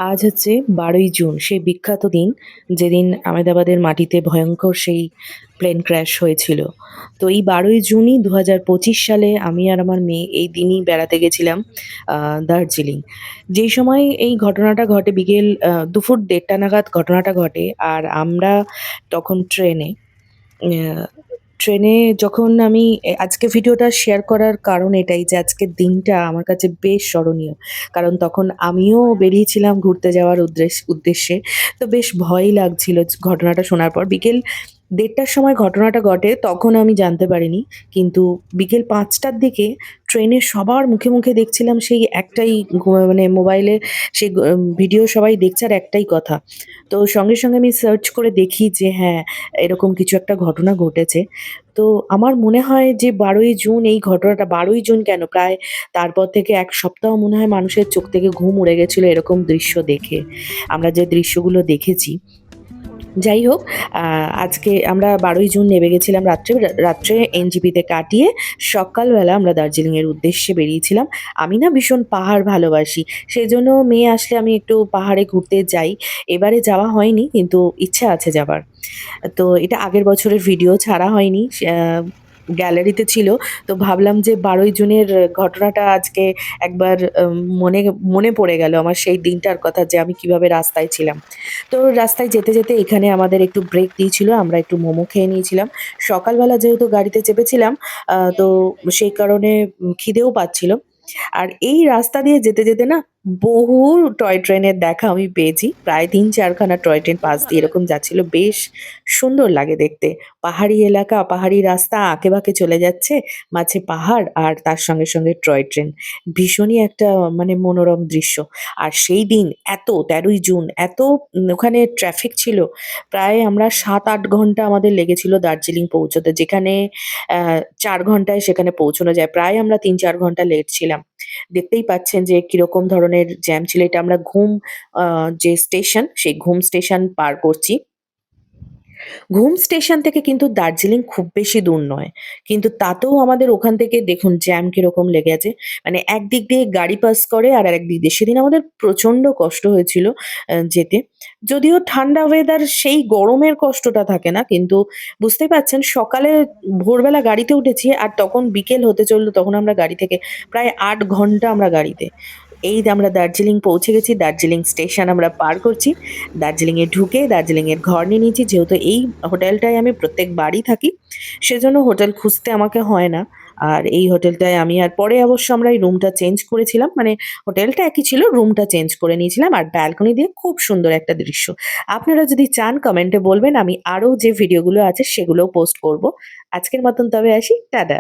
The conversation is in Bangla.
আজ হচ্ছে ১২ই জুন, সেই বিখ্যাত দিন যেদিন আমেদাবাদের মাটিতে ভয়ঙ্কর সেই প্লেন ক্র্যাশ হয়েছিল। তো এই ১২ই জুনই ২০২৫ সালে আমি আর আমার মেয়ে এই দিনই বেড়াতে গেছিলাম দার্জিলিং। যেই সময় এই ঘটনাটা ঘটে বিকেল দুপুর ১:৩০ নাগাদ ঘটনাটা ঘটে। আর আমরা তখন অ্যা ট্রেনে যখন আমি আজকে ভিডিওটা শেয়ার করার কারণ এটাই যে আজকের দিনটা আমার কাছে বেশ স্মরণীয়। কারণ তখন আমিও বেরিয়েছিলাম ঘুরতে যাওয়ার উদ্দেশ্যে। তো বেশ ভয়ই লাগছিল ঘটনাটা শোনার পর। বিকেল ১:৩০ টার সময় ঘটনাটা ঘটে, তখন আমি জানতে পারিনি। কিন্তু বিকেল ৫ টার দিকে ট্রেনে সবার মুখে, মুখে দেখছিলাম সেই একটাই মানে মোবাইলে সেই ভিডিও সবাই দেখছে আর একটাই কথা। তো সঙ্গে, সঙ্গে আমি সার্চ করে দেখি যে হ্যাঁ, এরকম কিছু একটা ঘটনা ঘটেছে। তো আমার মনে হয় যে ১২ই জুন এই ঘটনাটা ১২ই জুন কেন প্রায় তারপর থেকে ১ সপ্তাহ মনে হয় মানুষের চোখ থেকে ঘুম উড়ে গেছিল এরকম দৃশ্য দেখে। আমরা যে দৃশ্যগুলো দেখেছি। যাই হোক, আ আজকে আমরা ১২ই জুন নেমে গেছিলাম রাত্রে। রাত্রে এনজেপিতে কাটিয়ে সকালবেলা আমরা দার্জিলিংয়ের উদ্দেশ্যে বেরিয়েছিলাম। আমি না ভীষণ পাহাড় ভালোবাসি। সেজন্য মেয়ে আসলে আমি একটু পাহাড়ে ঘুরতে যাই। এবারে যাওয়া হয়নি কিন্তু ইচ্ছা আছে যাবার। তো এটা আগের বছরের ভিডিও, ছাড়া হয়নি। গ্যালারিতে ছিল। তো ভাবলাম যে ১২ই জুনের ঘটনাটা আজকে একবার মনে মনে পড়ে গেল আমার সেই দিনটার কথা যে আমি কিভাবে রাস্তায় ছিলাম। তো রাস্তায় যেতে, যেতে এখানে আমাদের একটু ব্রেক দিয়েছিল। আমরা একটু মোমো খেয়ে নিয়েছিলাম। সকালবেলা যেহেতু গাড়িতে চেপেছিলাম, তো সেই কারণে খিদেও পাচ্ছিল। আর এই রাস্তা দিয়ে যেতে, যেতে না বহু টয় ট্রেনের দেখা আমি পেয়েছি। প্রায় ৩-৪ খানা টয় ট্রেন পাশ দিয়ে এরকম যাচ্ছিল। বেশ সুন্দর লাগে দেখতে। পাহাড়ি এলাকা, পাহাড়ি রাস্তা আঁকে-বাঁকে চলে যাচ্ছে। মাঝে পাহাড় আর তার সঙ্গে, সঙ্গে টয় ট্রেন। ভীষণই একটা মানে মনোরম দৃশ্য। আর সেই দিন ১৩ই জুন ওখানে ট্রাফিক ছিল। প্রায় আমরা ৭-৮ ঘন্টা আমাদের লেগেছিল দার্জিলিং পৌঁছতে। যেখানে ৪ ঘন্টায় সেখানে পৌঁছানো যায়। প্রায় আমরা ৩-৪ ঘন্টা লেট ছিলাম। দেখতেই পাচ্ছেন যে কিরকম ধরনের জ্যাম ছিল। এটা আমরা আ যে স্টেশন, সেই ঘুম স্টেশন পার করছি। ঘুম স্টেশন থেকে কিন্তু দার্জিলিং খুব বেশি দূর নয়। কিন্তু তাতেও আমাদের ওখান থেকে দেখুন জ্যাম কিরকম লেগে আছে। মানে একদিক দিয়ে গাড়ি পাস করে আর আরেকদিক দিয়ে। সেদিন আমাদের প্রচন্ড কষ্ট হয়েছিল যেতে। যদিও ঠান্ডা ওয়েদার সেই গরমের কষ্টটা থাকে না। কিন্তু বুঝতেই পারছেন সকালে ভোরবেলা গাড়িতে উঠেছি আর তখন বিকেল হতে চলল তখন আমরা গাড়ি থেকে প্রায় ৮ ঘন্টা আমরা গাড়িতে। এই যে আমরা দার্জিলিং পৌঁছে গেছি। দার্জিলিং স্টেশন আমরা পার করছি। দার্জিলিংয়ে ঢুকে দার্জিলিংয়ের ঘর নিয়ে নিয়েছি। যেহেতু এই হোটেলটায় আমি প্রত্যেকবারই থাকি, সেজন্য হোটেল খুঁজতে আমাকে হয় না। আর এই হোটেলটায় আমি আর পরে অবশ্য আমরা এই রুমটা চেঞ্জ করেছিলাম। মানে হোটেলটা একই ছিল, রুমটা চেঞ্জ করে নিয়েছিলাম। আর ব্যালকনি দিয়ে খুব সুন্দর একটা দৃশ্য। আপনারা যদি চান কমেন্টে বলবেন, আমি আরো যে ভিডিওগুলো আছে সেগুলোও পোস্ট করব। আজকের মতন তবে আসি। টাটা।